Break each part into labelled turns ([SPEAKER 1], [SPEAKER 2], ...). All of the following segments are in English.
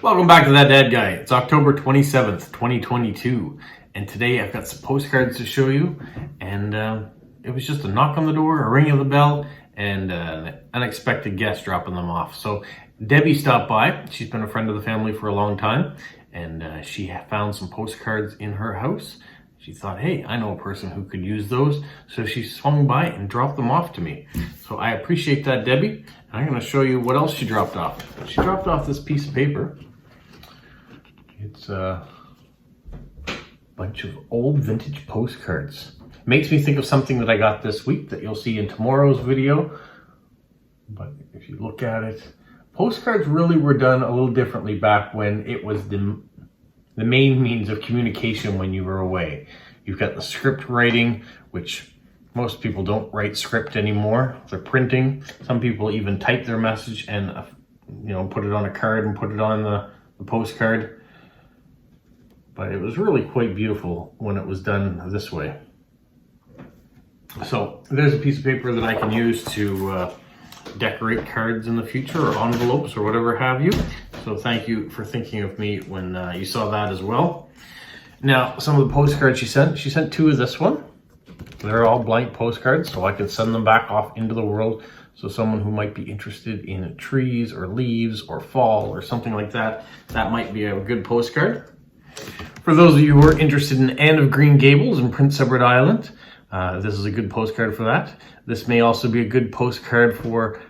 [SPEAKER 1] Welcome back to That Dad Guy. It's October 27th, 2022, and today I've got some postcards to show you, and it was just a knock on the door, a ring of the bell, and an unexpected guest dropping them off. So Debbie stopped by. She's been a friend of the family for a long time, and she found some postcards in her house. She thought, hey, I know a person who could use those, so she swung by and dropped them off to me. So I appreciate that, Debbie. I'm going to show you what else she dropped off. She dropped off this piece of paper. It's a bunch of old vintage postcards. Makes me think of something that I got this week that you'll see in tomorrow's video. But if you look at it, postcards really were done a little differently back when it was the main means of communication when you were away. You've got the script writing, which most people don't write script anymore. They're printing. Some people even type their message and put it on a card and put it on the postcard. But it was really quite beautiful when it was done this way. So there's a piece of paper that I can use to decorate cards in the future, or envelopes, or whatever have you. So thank you for thinking of me when you saw that as well. Now, some of the postcards she sent two of this one. They're all blank postcards, so I can send them back off into the world. So someone who might be interested in trees or leaves or fall or something like that, that might be a good postcard. For those of you who are interested in Anne of Green Gables and Prince Edward Island, this is a good postcard for that. This may also be a good postcard for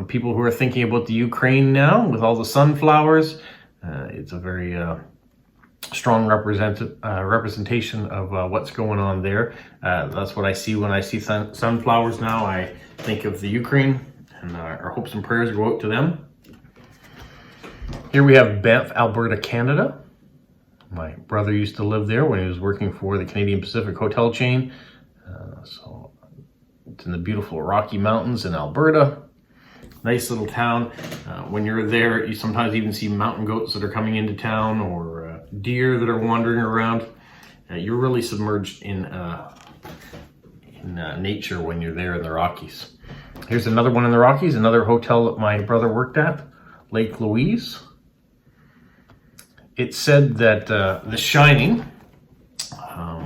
[SPEAKER 1] people who are thinking about the Ukraine now with all the sunflowers. It's a very strong representation of what's going on there. That's what I see when I see sunflowers now. I think of the Ukraine, and our hopes and prayers go out to them. Here we have Banff, Alberta, Canada. My brother used to live there when he was working for the Canadian Pacific hotel chain. So it's in the beautiful Rocky Mountains in Alberta. Nice little town. When you're there, you sometimes even see mountain goats that are coming into town, or deer that are wandering around. You're really submerged in nature when you're there in the Rockies. Here's another one in the Rockies, another hotel that my brother worked at, Lake Louise. It said that The Shining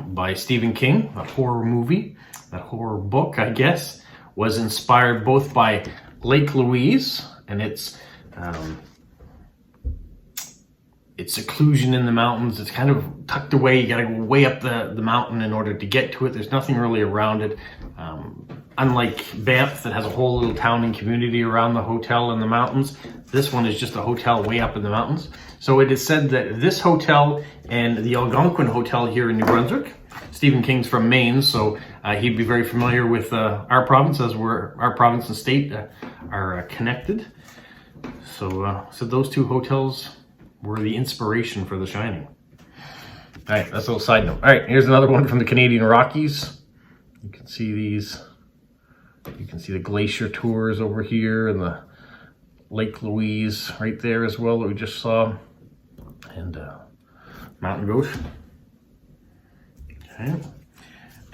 [SPEAKER 1] by Stephen King, that horror movie, that horror book, I guess, was inspired both by Lake Louise and its seclusion in the mountains. It's kind of tucked away. You got to go way up the mountain in order to get to it. There's nothing really around it. Unlike Banff, that has a whole little town and community around the hotel in the mountains, this one is just a hotel way up in the mountains. So it is said that this hotel and the Algonquin Hotel here in New Brunswick, Stephen King's from Maine, so he'd be very familiar with our province, as our province and state are connected. So those two hotels were the inspiration for The Shining. All right, that's a little side note. All right, here's another one from the Canadian Rockies. You can see these. You can see the glacier tours over here, and the Lake Louise right there as well that we just saw, and mountain goat. Okay.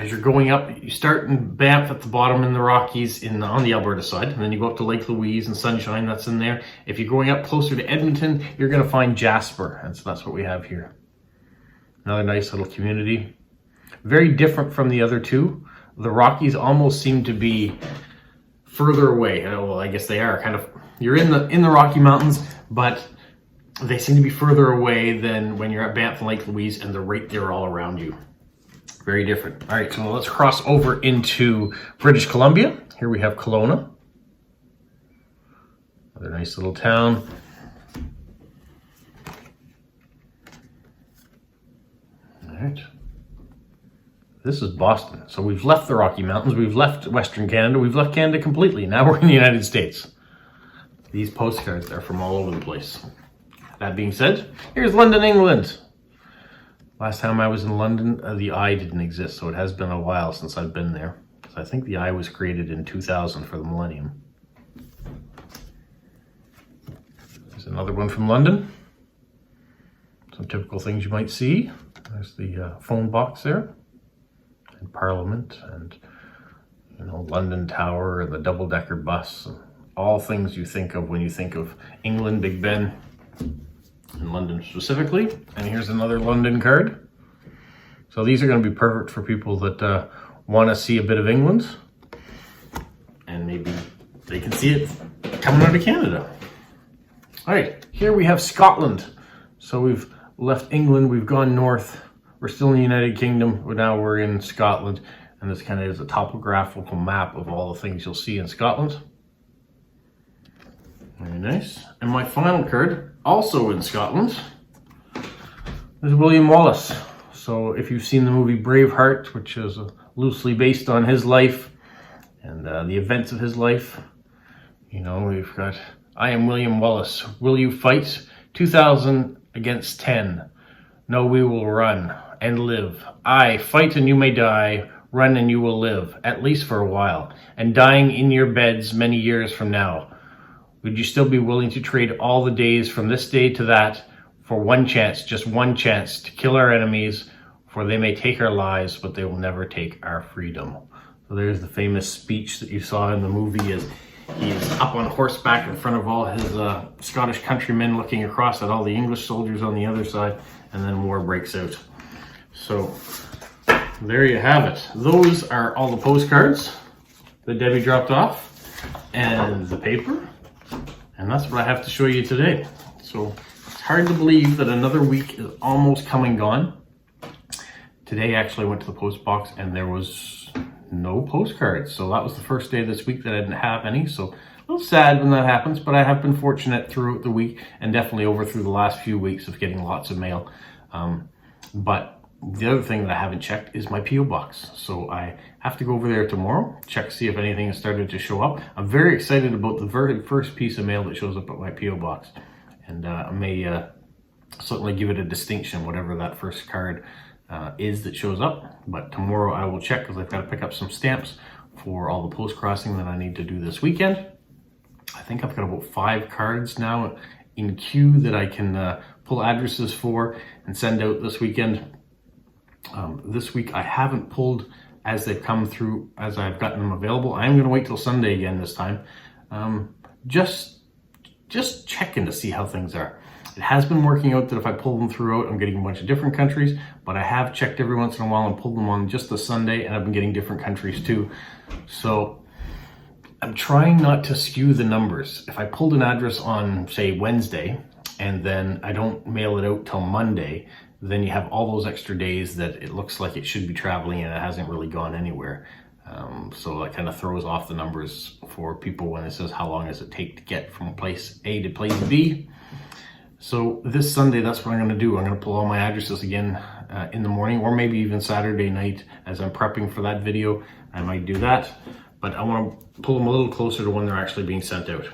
[SPEAKER 1] As you're going up, you start in Banff at the bottom in the Rockies on the Alberta side, and then you go up to Lake Louise and Sunshine, that's in there. If you're going up closer to Edmonton, you're going to find Jasper, and so that's what we have here. Another nice little community. Very different from the other two. The Rockies almost seem to be further away. Well, I guess they are kind of. You're in the Rocky Mountains, but they seem to be further away than when you're at Banff and Lake Louise, and they're right there all around you. Very different. All right, so let's cross over into British Columbia. Here we have Kelowna. Another nice little town. All right. This is Boston. So we've left the Rocky Mountains, we've left Western Canada, we've left Canada completely. Now we're in the United States. These postcards are from all over the place. That being said, here's London, England. Last time I was in London, the Eye didn't exist, so it has been a while since I've been there. So I think the Eye was created in 2000 for the millennium. There's another one from London. Some typical things you might see. There's the phone box there. Parliament, and London Tower, and the double-decker bus, and all things you think of when you think of England, Big Ben. in London specifically. And here's another London card. So these are going to be perfect for people that want to see a bit of England. And maybe they can see it coming out of Canada. All right, here we have Scotland. So we've left England, we've gone north. We're still in the United Kingdom, but now we're in Scotland. And this kind of is a topographical map of all the things you'll see in Scotland. Very nice. And my final card, also in Scotland, is William Wallace. So if you've seen the movie Braveheart, which is loosely based on his life and the events of his life, you know, we've got, I am William Wallace. Will you fight? 2,000 against 10. No, we will run and live. I fight and you may die. Run and you will live, at least for a while. And dying in your beds many years from now. Would you still be willing to trade all the days from this day to that for one chance, just one chance, to kill our enemies? For they may take our lives, but they will never take our freedom. So there's the famous speech that you saw in the movie as he's up on horseback in front of all his Scottish countrymen looking across at all the English soldiers on the other side, and then war breaks out. So there you have it. Those are all the postcards that Debbie dropped off and the paper. And that's what I have to show you today. So it's hard to believe that another week is almost come and gone. Today actually I went to the post box and there was no postcards. So that was the first day this week that I didn't have any. So a little sad when that happens, but I have been fortunate throughout the week and definitely over through the last few weeks of getting lots of mail. But the other thing that I haven't checked is my P.O. box. So I have to go over there tomorrow, check, see if anything has started to show up. I'm very excited about the very first piece of mail that shows up at my P.O. box. And I may certainly give it a distinction, whatever that first card is that shows up. But tomorrow I will check because I've got to pick up some stamps for all the post crossing that I need to do this weekend. I think I've got about 5 cards now in queue that I can pull addresses for and send out this weekend. This week I haven't pulled as they've come through, as I've gotten them available. I'm going to wait till Sunday again this time. Just checking to see how things are. It has been working out that if I pull them throughout, I'm getting a bunch of different countries, but I have checked every once in a while and pulled them on just the Sunday, and I've been getting different countries too. So I'm trying not to skew the numbers. If I pulled an address on, say, Wednesday, and then I don't mail it out till Monday, then you have all those extra days that it looks like it should be traveling and it hasn't really gone anywhere. So that kind of throws off the numbers for people when it says how long does it take to get from place A to place B. So this Sunday, that's what I'm going to do. I'm going to pull all my addresses again in the morning, or maybe even Saturday night as I'm prepping for that video. I might do that, but I want to pull them a little closer to when they're actually being sent out.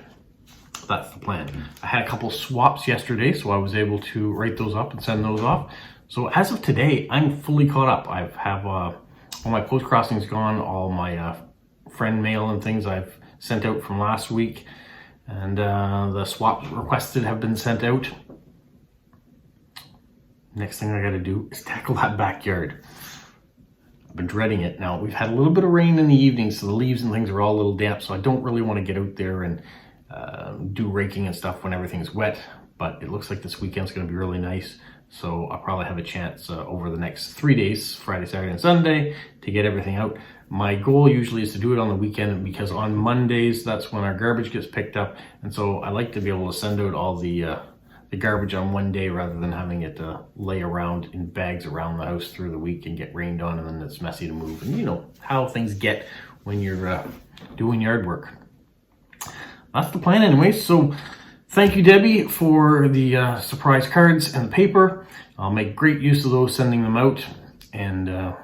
[SPEAKER 1] That's the plan. I had a couple swaps yesterday, so I was able to write those up and send those off. So as of today, I'm fully caught up. I have all my post crossings gone, all my friend mail and things I've sent out from last week, and the swaps requested have been sent out. Next thing I got to do is tackle that backyard. I've been dreading it. Now, we've had a little bit of rain in the evening, so the leaves and things are all a little damp, so I don't really want to get out there and do raking and stuff when everything's wet, but it looks like this weekend's going to be really nice, so I'll probably have a chance over the next 3 days, Friday, Saturday, and Sunday, to get everything out. My goal usually is to do it on the weekend because on Mondays, that's when our garbage gets picked up, and so I like to be able to send out all the garbage on one day rather than having it lay around in bags around the house through the week and get rained on, and then it's messy to move, and you know how things get when you're doing yard work. That's the plan anyway. So thank you, Debbie, for the surprise cards and the paper. I'll make great use of those, sending them out. And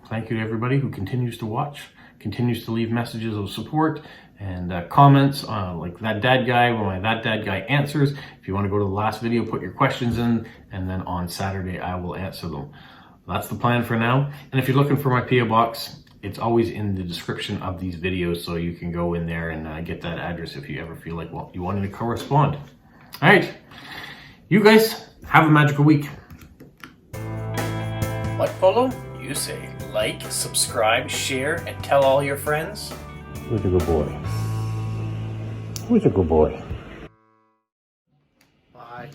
[SPEAKER 1] thank you to everybody who continues to watch, continues to leave messages of support and comments like that dad guy, when that dad guy answers. If you want to go to the last video, put your questions in, and then on Saturday I will answer them. That's the plan for now. And if you're looking for my P.O. box, it's always in the description of these videos, so you can go in there and get that address if you ever feel like, well, you wanted to correspond. All right, you guys have a magical week. What, Polo? You say like, subscribe, share, and tell all your friends? Who's a good boy? Who's a good boy? Bye.